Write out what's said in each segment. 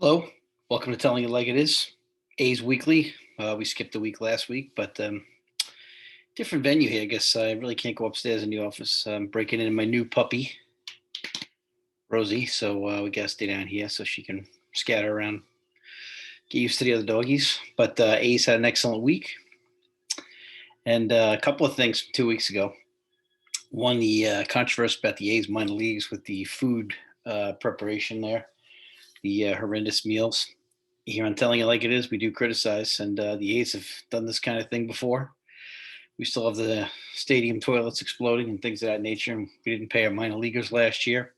Hello, welcome to Telling It Like It Is. A's Weekly. We skipped a week last week, but different venue here. I guess I really can't go upstairs in the office. I'm breaking in my new puppy, Rosie, so we got to stay down here so she can scatter around, get used to the other doggies. But A's had an excellent week, and a couple of things from 2 weeks ago. One, the controversy about the A's minor leagues with the food preparation there, the horrendous meals. Here on Telling It Like It Is, we do criticize, and the A's have done this kind of thing before. We still have the stadium toilets exploding and things of that nature. And we didn't pay our minor leaguers last year.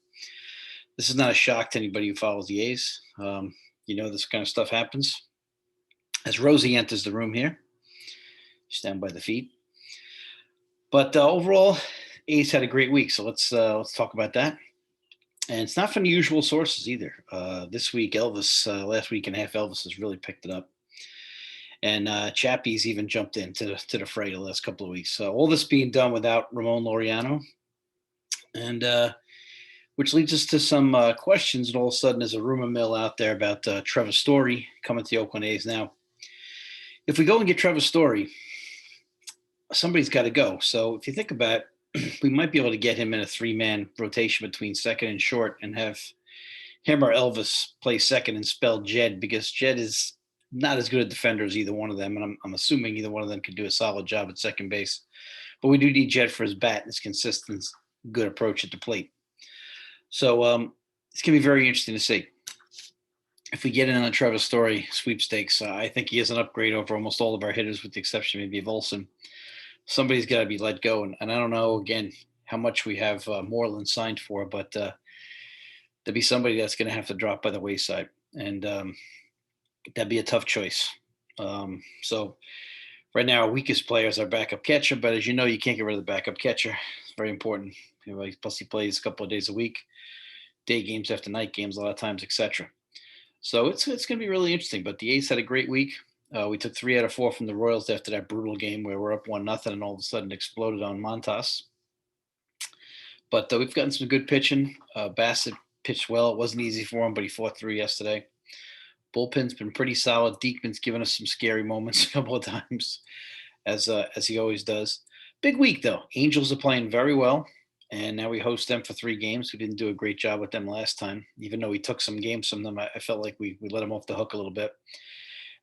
This is not a shock to anybody who follows the A's. This kind of stuff happens. As Rosie enters the room here, she's down by the feet. But overall, A's had a great week. So let's talk about that. And it's not from the usual sources either. This week, Elvis, last week and a half, Elvis has really picked it up. And Chappie's even jumped into the fray the last couple of weeks. So all this being done without Ramon Laureano, and which leads us to some questions. And all of a sudden, there's a rumor mill out there about Trevor Story coming to the Oakland A's. Now, if we go and get Trevor Story, somebody's got to go. So if you think about it, we might be able to get him in a three-man rotation between second and short and have him or Elvis play second and spell Jed, because Jed is not as good a defender as either one of them. And I'm assuming either one of them could do a solid job at second base. But we do need Jed for his bat and his consistent, good approach at the plate. So it's going to be very interesting to see. If we get in on a Trevor Story sweepstakes, I think he is an upgrade over almost all of our hitters, with the exception maybe of Olsen. Somebody's got to be let go. And I don't know, again, how much we have Moreland signed for, but there'll be somebody that's going to have to drop by the wayside. And that'd be a tough choice. So right now, our weakest player is our backup catcher, but as you know, you can't get rid of the backup catcher. It's very important. Plus, he plays a couple of days a week, day games after night games, a lot of times, etc. So it's going to be really interesting. But the A's had a great week. We took 3 out of 4 from the Royals after that brutal game where we're up 1-0 and all of a sudden exploded on Montas. But we've gotten some good pitching. Bassett pitched well. It wasn't easy for him, but he fought through yesterday. Bullpen's been pretty solid. Diekman's given us some scary moments a couple of times, as he always does. Big week, though. Angels are playing very well, and now we host them for 3 games. We didn't do a great job with them last time. Even though we took some games from them, I felt like we let them off the hook a little bit.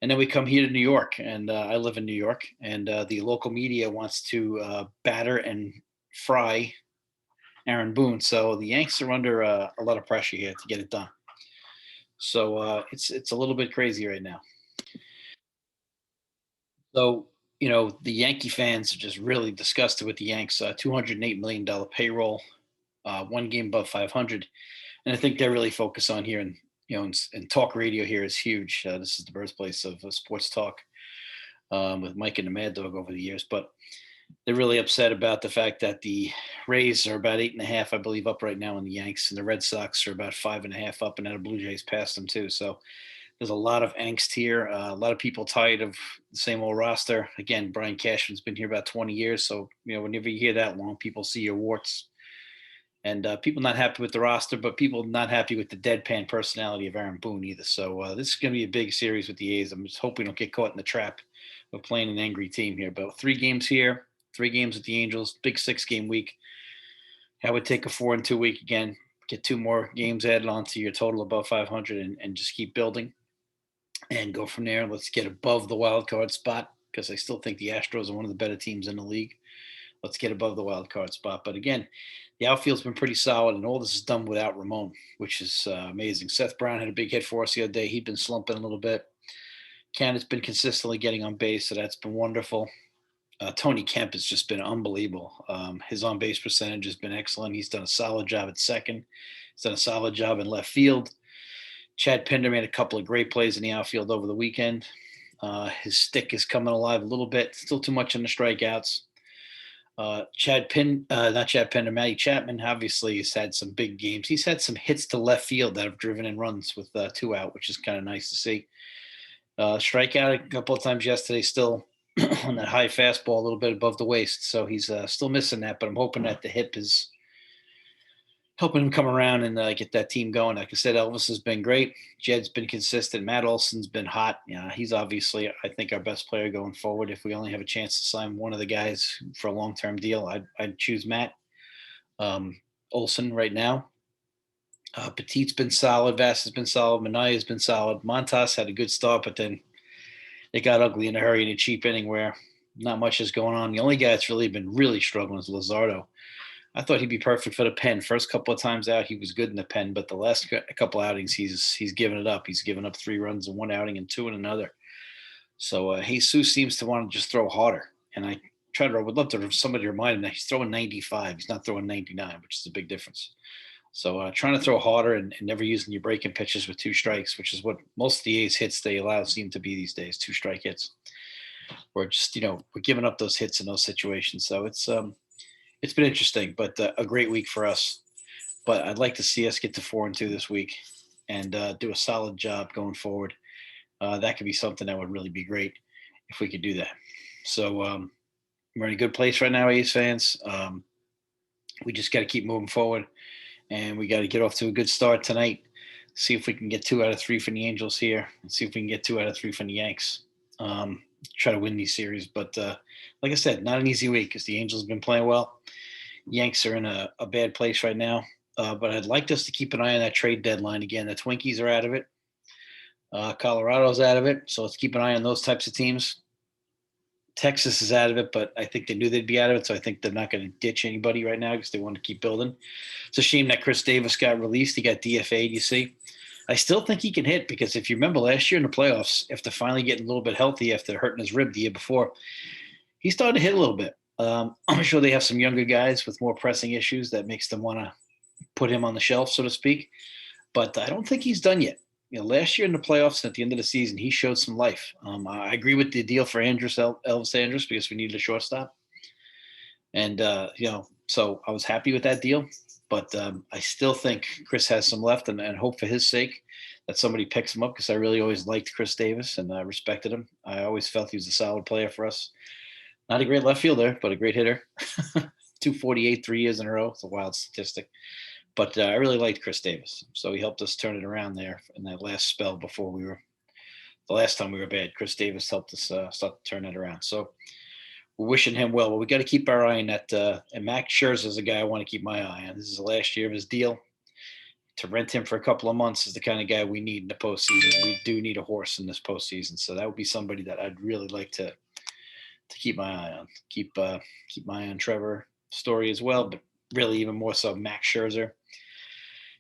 And then we come here to New York, and I live in New York, and the local media wants to batter and fry Aaron Boone. So the Yanks are under a lot of pressure here to get it done. So it's a little bit crazy right now. So the Yankee fans are just really disgusted with the Yanks. $208 million payroll, 1 game above 500, and I think they're really focused on here. And and talk radio here is huge. This is the birthplace of sports talk, with Mike and the Mad Dog over the years. But they're really upset about the fact that the Rays are about 8.5, I believe, up right now in the Yanks, and the Red Sox are about 5.5 up, and now the Blue Jays passed them too. So there's a lot of angst here. A lot of people tired of the same old roster. Again, Brian Cashman's been here about 20 years, so whenever you hear that long, people see your warts, and people not happy with the roster, but people not happy with the deadpan personality of Aaron Boone either. So this is going to be a big series with the A's. I'm just hoping we don't get caught in the trap of playing an angry team here. But 3 games here, 3 games with the Angels, big 6-game week. I would take a 4-2 week again, get 2 more games added on to your total above 500, and just keep building and go from there. Let's get above the wild card spot, because I still think the Astros are one of the better teams in the league. Let's get above the wild card spot. But again, the outfield's been pretty solid, and all this is done without Ramon, which is amazing. Seth Brown had a big hit for us the other day. He'd been slumping a little bit. Canada's been consistently getting on base, so that's been wonderful. Tony Kemp has just been unbelievable. His on-base percentage has been excellent. He's done a solid job at second. He's done a solid job in left field. Chad Pinder made a couple of great plays in the outfield over the weekend. His stick is coming alive a little bit. Still too much in the strikeouts. Matty Chapman obviously has had some big games. He's had some hits to left field that have driven in runs with 2 out, which is kind of nice to see. Strike out a couple of times yesterday, still on that high fastball, a little bit above the waist. So he's still missing that, but I'm hoping that the hip is helping him come around and get that team going. Like I said, Elvis has been great. Jed's been consistent. Matt Olson's been hot. Yeah, he's obviously, I think, our best player going forward. If we only have a chance to sign one of the guys for a long-term deal, I'd choose Matt. Olson right now. Petit's been solid. Vass has been solid. Manaya's been solid. Montas had a good start, but then it got ugly in a hurry in a cheap inning where not much is going on. The only guy that's really been really struggling is Luzardo. I thought he'd be perfect for the pen. First couple of times out, he was good in the pen, but the last couple outings, he's given it up. He's given up 3 runs in one outing and 2 in another. So Jesus seems to want to just throw harder, and would love to somebody to remind him that he's throwing 95. He's not throwing 99, which is a big difference. So trying to throw harder and never using your breaking pitches with 2 strikes, which is what most of the A's hits they allow seem to be these days, 2-strike hits. We're just, we're giving up those hits in those situations. So it's been interesting, but a great week for us. But I'd like to see us get to 4-2 this week and do a solid job going forward. That could be something that would really be great if we could do that. So we're in a good place right now, A's fans. We just got to keep moving forward, and we got to get off to a good start tonight. See if we can get 2 out of 3 from the Angels here, and see if we can get 2 out of 3 from the Yanks. Try to win these series, but like I said, not an easy week because the Angels have been playing well. Yanks are in a bad place right now, but I'd like us to keep an eye on that trade deadline again. The Twinkies are out of it. Colorado's out of it, so let's keep an eye on those types of teams. Texas is out of it, but I think they knew they'd be out of it, so I think they're not going to ditch anybody right now because they want to keep building. It's a shame that Chris Davis got released. He got DFA'd, you see. I still think he can hit because if you remember last year in the playoffs, after finally getting a little bit healthy after hurting his rib the year before, he started to hit a little bit. I'm sure they have some younger guys with more pressing issues that makes them want to put him on the shelf, so to speak. But I don't think he's done yet. Last year in the playoffs and at the end of the season, he showed some life. I agree with the deal for Elvis Andrus because we needed a shortstop. And, so I was happy with that deal. But I still think Chris has some left and hope for his sake that somebody picks him up because I really always liked Chris Davis and I respected him. I always felt he was a solid player for us. Not a great left fielder, but a great hitter. 248 3 years in a row. It's a wild statistic. But I really liked Chris Davis. So he helped us turn it around there in that last spell before the last time we were bad. Chris Davis helped us start to turn it around. So we're wishing him well. But we got to keep our eye on that. And Max Scherzer is a guy I want to keep my eye on. This is the last year of his deal. To rent him for a couple of months is the kind of guy we need in the postseason. We do need a horse in this postseason. So that would be somebody that I'd really like to keep my eye on. Keep my eye on Trevor Story as well, but really even more so Max Scherzer.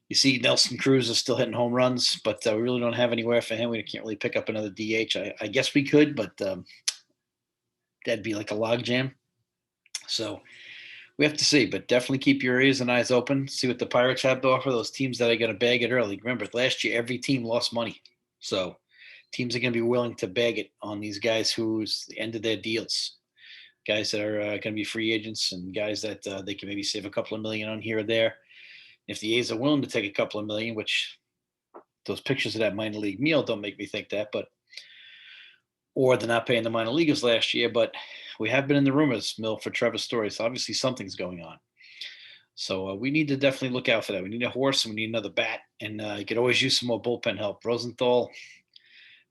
You see Nelson Cruz is still hitting home runs, but we really don't have anywhere for him. We can't really pick up another DH. I guess we could, but that'd be like a logjam. So we have to see, but definitely keep your ears and eyes open. See what the Pirates have to offer. Those teams that are going to bag it early. Remember, last year every team lost money, so teams are going to be willing to bag it on these guys who's the end of their deals. Guys that are going to be free agents and guys that they can maybe save a couple of million on here or there. If the A's are willing to take a couple of million, which those pictures of that minor league meal don't make me think that, but or they're not paying the minor leaguers last year, but we have been in the rumors mill for Trevor Story, so obviously something's going on. So we need to definitely look out for that. We need a horse and we need another bat, and you could always use some more bullpen help. Rosenthal,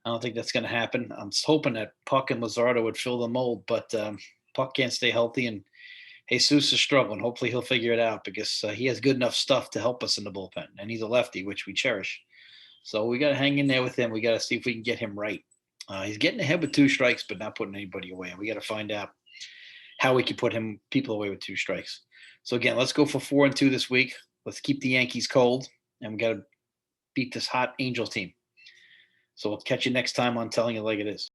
I don't think that's going to happen. I'm hoping that Puck and Luzardo would fill the mold, but Puck can't stay healthy, and Jesus is struggling. Hopefully he'll figure it out because he has good enough stuff to help us in the bullpen, and he's a lefty, which we cherish. So we got to hang in there with him. We got to see if we can get him right. He's getting ahead with 2 strikes, but not putting anybody away. We got to find out how we can put people away with 2 strikes. So again, let's go for 4-2 this week. Let's keep the Yankees cold, and we got to beat this hot Angels team. So we'll catch you next time on Telling It Like It Is.